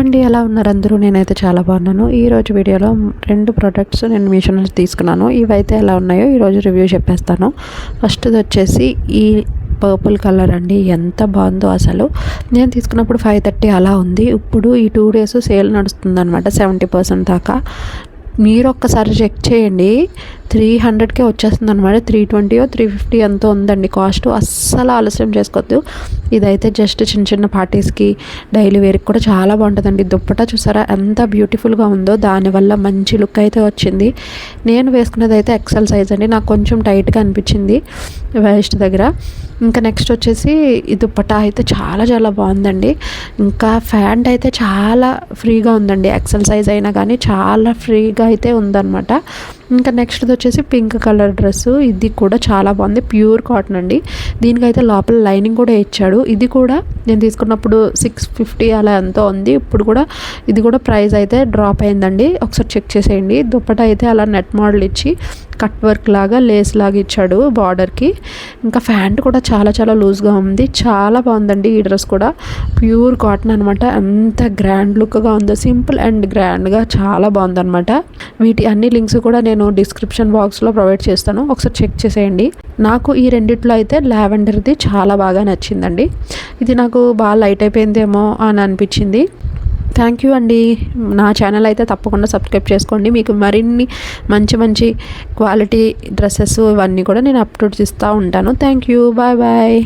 అండి, ఎలా ఉన్నారు అందరూ? నేనైతే చాలా బాగున్నాను. ఈరోజు వీడియోలో 2 ప్రొడక్ట్స్ నేను మీషో నుంచి తీసుకున్నాను. ఇవైతే ఎలా ఉన్నాయో ఈరోజు రివ్యూ చెప్పేస్తాను. ఫస్ట్ది వచ్చేసి ఈ పర్పుల్ కలర్ అండి. ఎంత బాగుందో అసలు. నేను తీసుకున్నప్పుడు 530 అలా ఉంది. ఇప్పుడు ఈ 2 డేస్ సేల్ నడుస్తుందన్నమాట, 70% దాకా. మీరు ఒక్కసారి చెక్ చేయండి, 300కే వచ్చేస్తుంది అనమాట. 320 350 ఎంతో ఉందండి కాస్ట్. అస్సలు ఆలస్యం చేసుకోవద్దు. ఇదైతే జస్ట్ చిన్న చిన్న పార్టీస్కి, డైలీ వేర్కి కూడా చాలా బాగుంటుందండి. దుప్పటా చూసారా ఎంత బ్యూటిఫుల్గా ఉందో, దానివల్ల మంచి లుక్ అయితే వచ్చింది. నేను వేసుకున్నది అయితే ఎక్సెల్ సైజ్ అండి. నాకు కొంచెం టైట్గా అనిపించింది వేస్ట్ దగ్గర. ఇంకా నెక్స్ట్ వచ్చేసి ఈ దుప్పటా అయితే చాలా చాలా బాగుందండి. ఇంకా ప్యాంట్ అయితే చాలా ఫ్రీగా ఉందండి. ఎక్సెల్ సైజ్ అయినా కానీ చాలా ఫ్రీగా అయితే ఉందన్నమాట. ఇంకా నెక్స్ట్ది వచ్చేసి పింక్ కలర్ డ్రెస్సు. ఇది కూడా చాలా బాగుంది, ప్యూర్ కాటన్ అండి. దీనికైతే లోపల లైనింగ్ కూడా ఇచ్చాడు. ఇది కూడా నేను తీసుకున్నప్పుడు 650 అలా ఎంతో ఉంది. ఇప్పుడు కూడా ఇది కూడా ప్రైస్ అయితే డ్రాప్ అయిందండి. ఒకసారి చెక్ చేసేయండి. దుప్పటా అయితే అలా నెట్ మోడల్ ఇచ్చి కట్ వర్క్ లాగా లేస్ లాగా ఇచ్చాడు బార్డర్కి. ఇంకా ప్యాంట్ కూడా చాలా చాలా లూజ్గా ఉంది. చాలా బాగుందండి ఈ డ్రెస్ కూడా. ప్యూర్ కాటన్ అనమాట. ఎంత గ్రాండ్ లుక్గా ఉందో, సింపుల్ అండ్ గ్రాండ్గా చాలా బాగుందన్నమాట. వీటి అన్ని లింక్స్ కూడా నేను డిస్క్రిప్షన్ బాక్స్లో ప్రొవైడ్ చేస్తాను, ఒకసారి చెక్ చేసేయండి. నాకు ఈ రెండిట్లో అయితే లావెండర్ది చాలా బాగా నచ్చిందండి. ఇది నాకు బాగా లైట్ అయిపోయిందేమో అని అనిపించింది. థ్యాంక్ యూ అండి. నా ఛానల్ అయితే తప్పకుండా సబ్స్క్రైబ్ చేసుకోండి. మీకు మరిన్ని మంచి మంచి క్వాలిటీ డ్రెస్సెస్ ఇవన్నీ కూడా నేను అప్లోడ్ చేస్తూ ఉంటాను. Thank you. Bye bye.